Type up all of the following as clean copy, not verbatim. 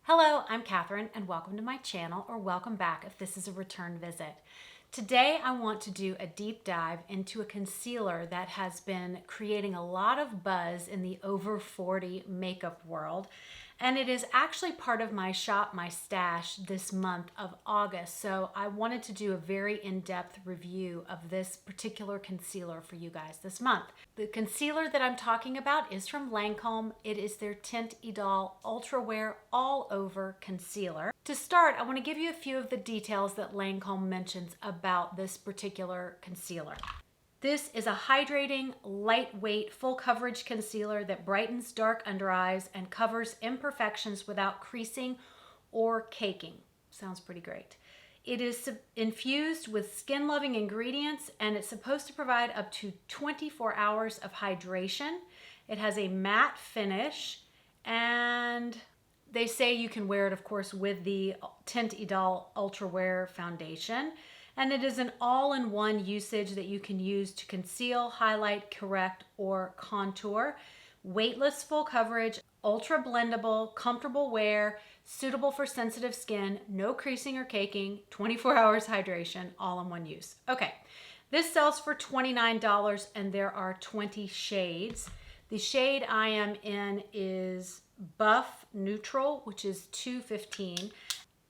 Hello, I'm Catherine and welcome to my channel, or welcome back if this is a return visit. Today I want to do a deep dive into a concealer that has been creating a lot of buzz in the over 40 makeup world, and it is actually part of my Shop My Stash this month of August. So I wanted to do a very in-depth review of this particular concealer for you guys this month. The concealer that I'm talking about is from Lancome. It is their Tint Idole Ultra Wear All Over Concealer. To start, I want to give you a few of the details that Lancome mentions about this particular concealer. This is a hydrating, lightweight, full coverage concealer that brightens dark under eyes and covers imperfections without creasing or caking. Sounds pretty great. It is infused with skin-loving ingredients, and it's supposed to provide up to 24 hours of hydration. It has a matte finish, and they say you can wear it, of course, with the Tint Idole Ultra Wear Foundation. And it is an all-in-one usage that you can use to conceal, highlight, correct, or contour. Weightless full coverage, ultra blendable, comfortable wear, suitable for sensitive skin, no creasing or caking, 24 hours hydration, all in one use. Okay, this sells for $29 and there are 20 shades. The shade I am in is Buff Neutral, which is $2.15.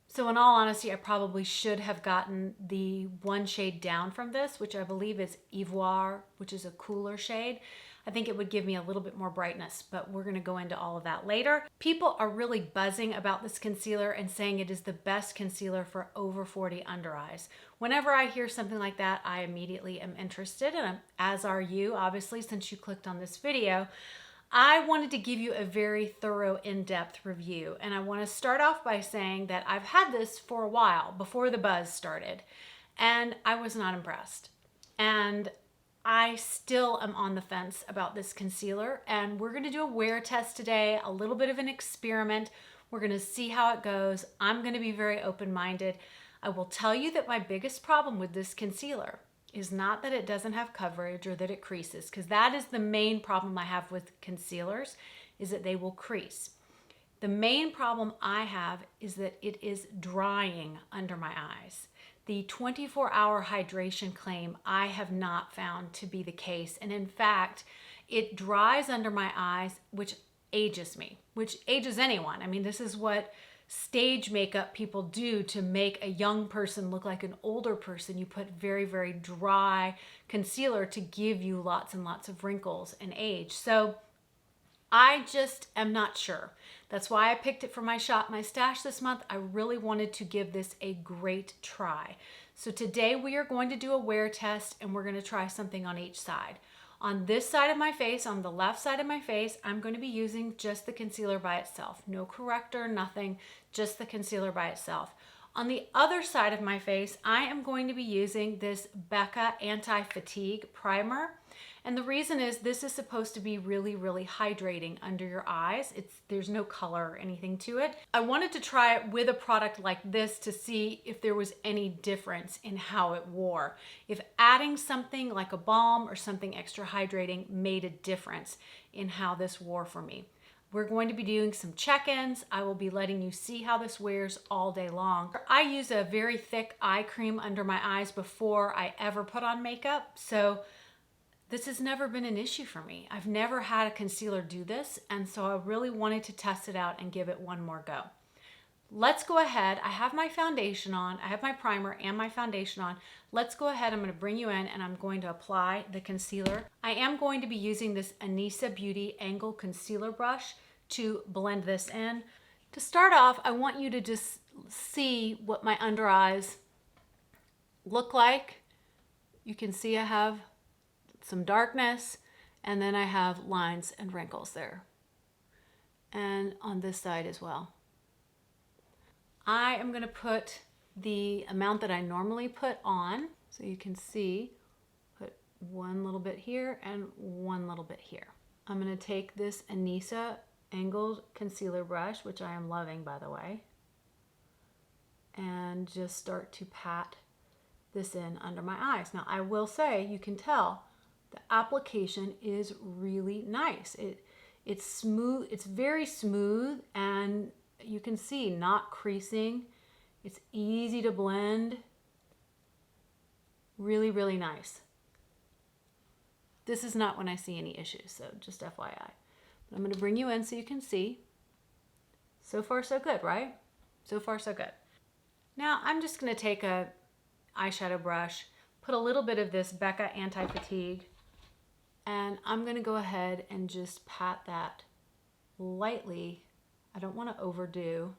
So in all honesty, I probably should have gotten the one shade down from this, which I believe is Ivoire, which is a cooler shade. I think it would give me a little bit more brightness, but we're gonna go into all of that later. People are really buzzing about this concealer and saying it is the best concealer for over 40 under eyes. Whenever I hear something like that, I immediately am interested, and as are you, obviously, since you clicked on this video. I wanted to give you a very thorough, in-depth review, and I want to start off by saying that I've had this for a while before the buzz started, and I was not impressed. And I still am on the fence about this concealer, and we're going to do a wear test today, a little bit of an experiment. We're going to see how it goes. I'm going to be very open-minded. I will tell you that my biggest problem with this concealer is not that it doesn't have coverage or that it creases, because that is the main problem I have with concealers, is that they will crease. The main problem I have is that it is drying under my eyes. The 24-hour hydration claim I have not found to be the case, and in fact, it dries under my eyes, which ages me, which ages anyone. I mean, this is what stage makeup people do to make a young person look like an older person. You put very, very dry concealer to give you lots and lots of wrinkles and age. So I just am not sure. That's why I picked it for my Shop My Stash this month. I really wanted to give this a great try. So today we are going to do a wear test, and we're going to try something on each side. On this side of my face, on the left side of my face, I'm going to be using just the concealer by itself. No corrector, nothing, just the concealer by itself. On the other side of my face, I am going to be using this Becca Anti-Fatigue Primer. And the reason is this is supposed to be really, really hydrating under your eyes. There's no color or anything to it. I wanted to try it with a product like this to see if there was any difference in how it wore. If adding something like a balm or something extra hydrating made a difference in how this wore for me. We're going to be doing some check-ins. I will be letting you see how this wears all day long. I use a very thick eye cream under my eyes before I ever put on makeup, so this has never been an issue for me. I've never had a concealer do this, and so I really wanted to test it out and give it one more go. Let's go ahead. I have my foundation on. I have my primer and my foundation on. Let's go ahead. I'm going to bring you in, and I'm going to apply the concealer. I am going to be using this Anissa Beauty Angle Concealer Brush to blend this in. To start off, I want you to just see what my under eyes look like. You can see I have some darkness, and then I have lines and wrinkles there, and on this side as well. I am going to put the amount that I normally put on, so you can see, put one little bit here and one little bit here. I'm going to take this Anissa Angled Concealer Brush, which I am loving, by the way, and just start to pat this in under my eyes. Now I will say, you can tell the application is really nice. It's smooth, it's very smooth, and you can see, not creasing. It's easy to blend. Really, really nice. This is not when I see any issues, so just FYI. But I'm going to bring you in so you can see. So far, so good, right? So far, so good. Now, I'm just going to take a eyeshadow brush, put a little bit of this Becca Anti-Fatigue, and I'm going to go ahead and just pat that lightly. I don't want to overdo,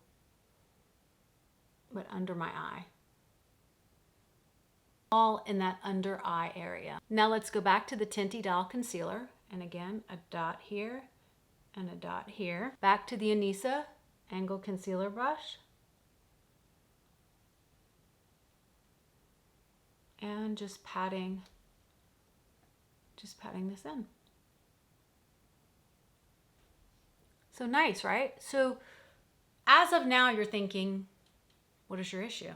but under my eye. All in that under eye area. Now let's go back to the Tinty Doll concealer. And again, a dot here and a dot here. Back to the Anissa Angle Concealer Brush. And just patting this in. So nice, right? So as of now, you're thinking, what is your issue?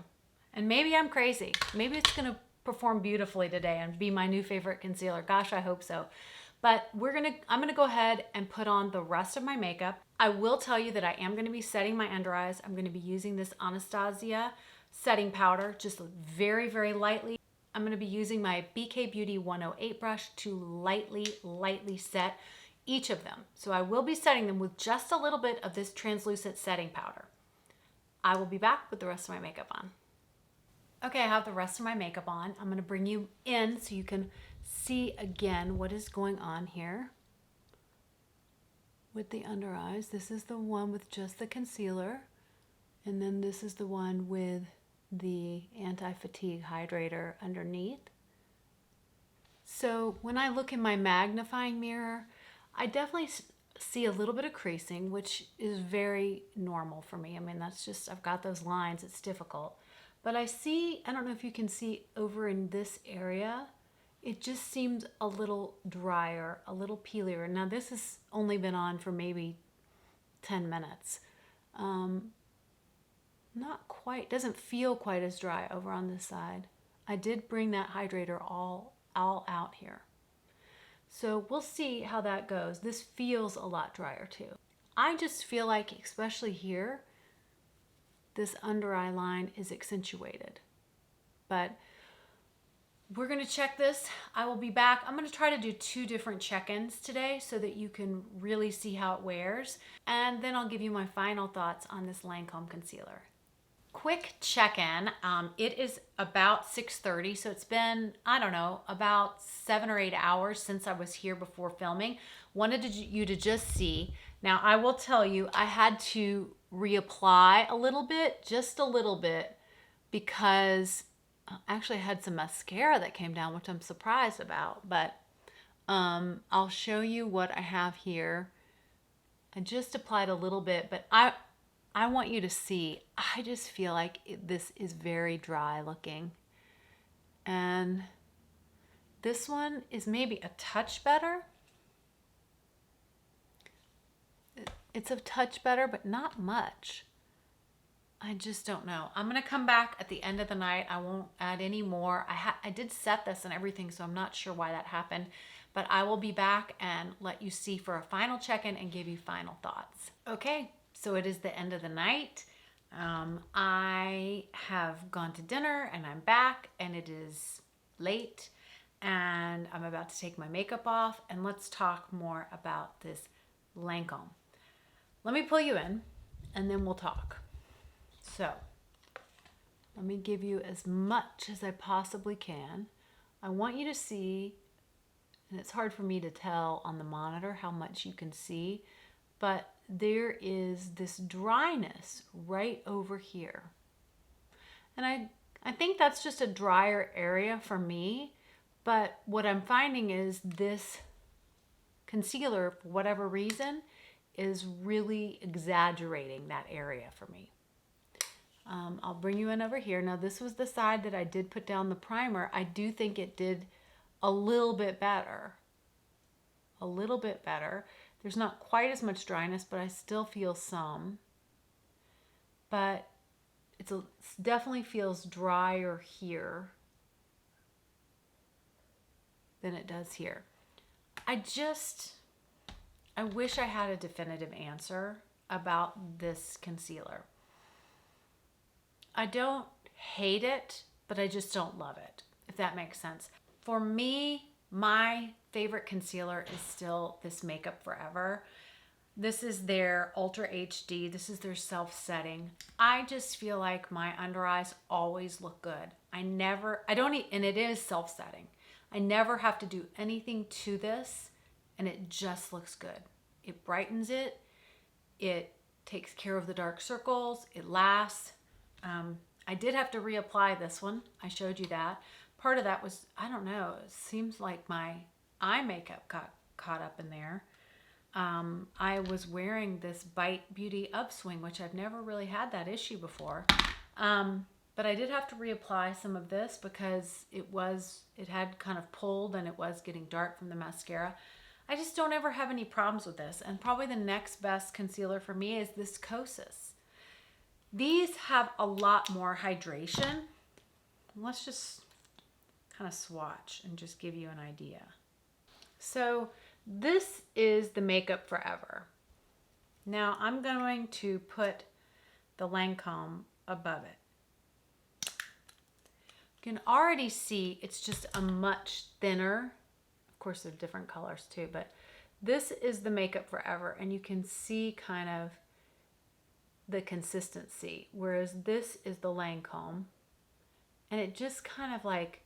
And maybe I'm crazy. Maybe it's gonna perform beautifully today and be my new favorite concealer. Gosh, I hope so. But I'm gonna go ahead and put on the rest of my makeup. I will tell you that I am gonna be setting my under eyes. I'm gonna be using this Anastasia setting powder, just very, very lightly. I'm gonna be using my BK Beauty 108 brush to lightly set each of them. So I will be setting them with just a little bit of this translucent setting powder. I will be back with the rest of my makeup on. Okay, I have the rest of my makeup on. I'm gonna bring you in so you can see again what is going on here with the under eyes. This is the one with just the concealer, and then this is the one with the anti-fatigue hydrator underneath. So when I look in my magnifying mirror, I definitely see a little bit of creasing, which is very normal for me. I mean, that's just, I've got those lines, it's difficult. But I don't know if you can see over in this area, it just seems a little drier, a little peelier. Now this has only been on for maybe 10 minutes. Not quite, doesn't feel quite as dry over on this side. I did bring that hydrator all out here. So we'll see how that goes. This feels a lot drier too. I just feel like, especially here, this under eye line is accentuated. But we're gonna check this. I will be back. I'm gonna try to do 2 different check-ins today so that you can really see how it wears. And then I'll give you my final thoughts on this Lancome concealer. Quick check-in. It is about 6:30, so it's been, I don't know, about 7 or 8 hours since I was here before filming. Wanted you to just see. Now, I will tell you, I had to reapply a little bit, just a little bit, because actually I had some mascara that came down, which I'm surprised about, but I'll show you what I have here. I just applied a little bit, but I want you to see, I just feel like this is very dry looking. And this one is maybe a touch better. It's a touch better, but not much. I just don't know. I'm gonna come back at the end of the night. I won't add any more. I did set this and everything, so I'm not sure why that happened, but I will be back and let you see for a final check-in and give you final thoughts. Okay, so it is the end of the night. I have gone to dinner and I'm back and it is late and I'm about to take my makeup off, and let's talk more about this Lancome. Let me pull you in and then we'll talk. So let me give you as much as I possibly can. I want you to see, and it's hard for me to tell on the monitor how much you can see, but there is this dryness right over here. And I think that's just a drier area for me, but what I'm finding is this concealer, for whatever reason, is really exaggerating that area for me. I'll bring you in over here. Now this was the side that I did put down the primer. I do think it did a little bit better. A little bit better. There's not quite as much dryness, but I still feel some. But it definitely feels drier here than it does here. I wish I had a definitive answer about this concealer. I don't hate it, but I just don't love it, if that makes sense. For me, my favorite concealer is still this Makeup Forever. This is their Ultra HD. This is their self-setting. I just feel like my under eyes always look good. And it is self-setting. I never have to do anything to this, and it just looks good. It brightens it. It takes care of the dark circles. It lasts. I did have to reapply this one. I showed you that. Part of that was, I don't know, it seems like my eye makeup got caught up in there. I was wearing this Bite Beauty Upswing, which I've never really had that issue before. But I did have to reapply some of this because it had kind of pulled and it was getting dark from the mascara. I just don't ever have any problems with this. And probably the next best concealer for me is this Kosas. These have a lot more hydration. Let's just kind of swatch and just give you an idea. So this is the Makeup Forever. Now I'm going to put the Lancome above it. You can already see it's just a much thinner, of course they're different colors too, but this is the Makeup Forever, and you can see kind of the consistency, whereas this is the Lancome, and it just kind of like,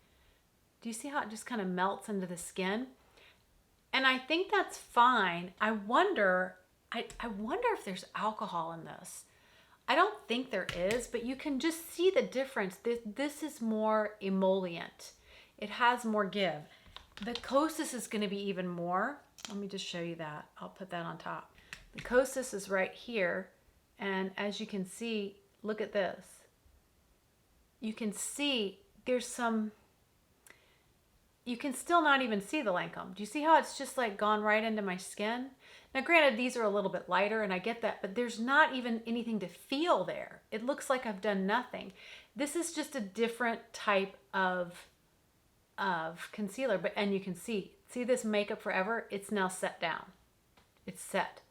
do you see how it just kind of melts into the skin? And I think that's fine. I wonder if there's alcohol in this. I don't think there is, but you can just see the difference. This is more emollient. It has more give. The Kosas is going to be even more. Let me just show you that. I'll put that on top. The Kosas is right here. And as you can see, look at this. You can see there's some, you can still not even see the Lancome. Do you see how it's just like gone right into my skin? Now granted, these are a little bit lighter and I get that, but there's not even anything to feel there. It looks like I've done nothing. This is just a different type of concealer, and you can see this Makeup Forever, it's now set down. It's set.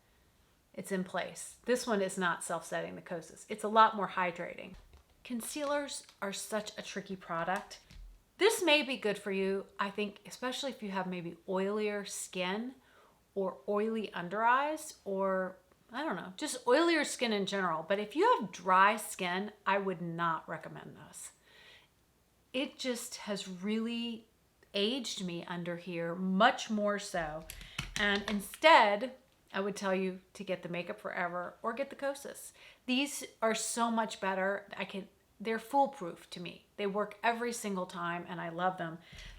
It's in place. This one is not self-setting, the Kosas. It's a lot more hydrating. Concealers are such a tricky product. This may be good for you, I think, especially if you have maybe oilier skin or oily under eyes, or I don't know, just oilier skin in general. But if you have dry skin, I would not recommend this. It just has really aged me under here, much more so. And instead, I would tell you to get the Makeup Forever or get the Kosas. These are so much better. They're foolproof to me. They work every single time and I love them.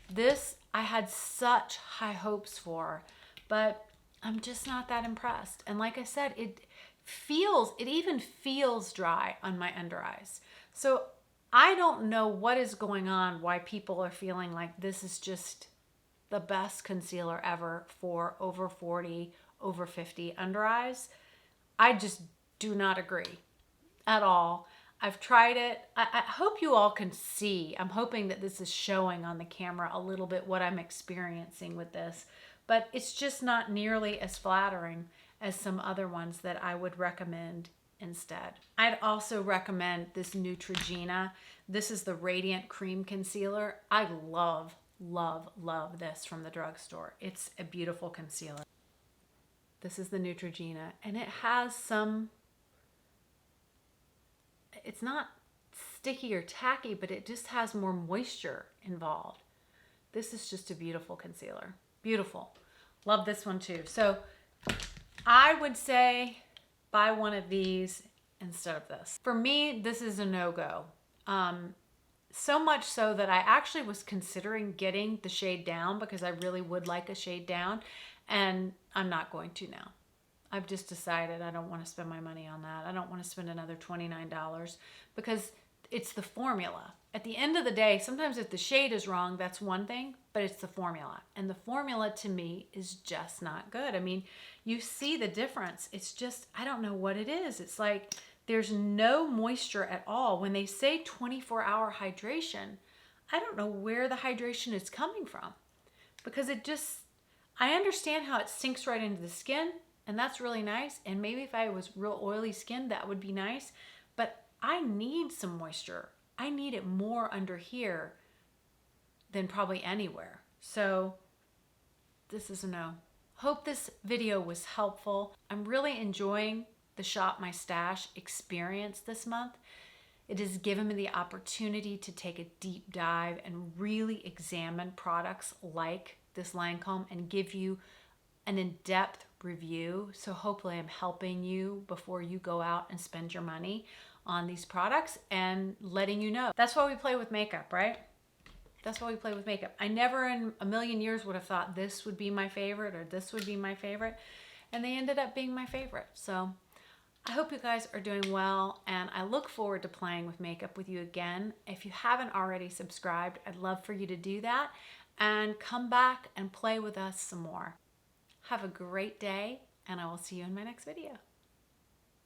This I had such high hopes for, but I'm just not that impressed. And like I said, it even feels dry on my under eyes. So I don't know what is going on, why people are feeling like this is just the best concealer ever for over 40, over 50 under eyes. I just do not agree at all. I've tried it. I hope you all can see. I'm hoping that this is showing on the camera a little bit what I'm experiencing with this, but it's just not nearly as flattering as some other ones that I would recommend instead. I'd also recommend this Neutrogena. This is the Radiant Cream Concealer. I love, love, love this from the drugstore. It's a beautiful concealer. This is the Neutrogena, and it has some, it's not sticky or tacky, but it just has more moisture involved. This is just a beautiful concealer. Beautiful. Love this one too. So I would say buy one of these instead of this. For me, this is a no-go. So much so that I actually was considering getting the shade down because I really would like a shade down, and I'm not going to now. I've just decided I don't want to spend my money on that. I don't want to spend another $29 because it's the formula. At the end of the day, sometimes if the shade is wrong, that's one thing, but it's the formula. And the formula to me is just not good. I mean, you see the difference. It's just, I don't know what it is. It's like there's no moisture at all. When they say 24-hour hydration, I don't know where the hydration is coming from because it just, I understand how it sinks right into the skin, And that's really nice. And maybe if I was real oily skin, that would be nice. But I need some moisture. I need it more under here than probably anywhere. So this is a no. Hope this video was helpful. I'm really enjoying the Shop My Stash experience this month. It has given me the opportunity to take a deep dive and really examine products like this Lancome and give you an in-depth review. So hopefully I'm helping you before you go out and spend your money on these products and letting you know. That's why we play with makeup, right? That's why we play with makeup. I never in a million years would have thought this would be my favorite or this would be my favorite. And they ended up being my favorite. So I hope you guys are doing well, and I look forward to playing with makeup with you again. If you haven't already subscribed, I'd love for you to do that and come back and play with us some more. Have a great day, and I will see you in my next video.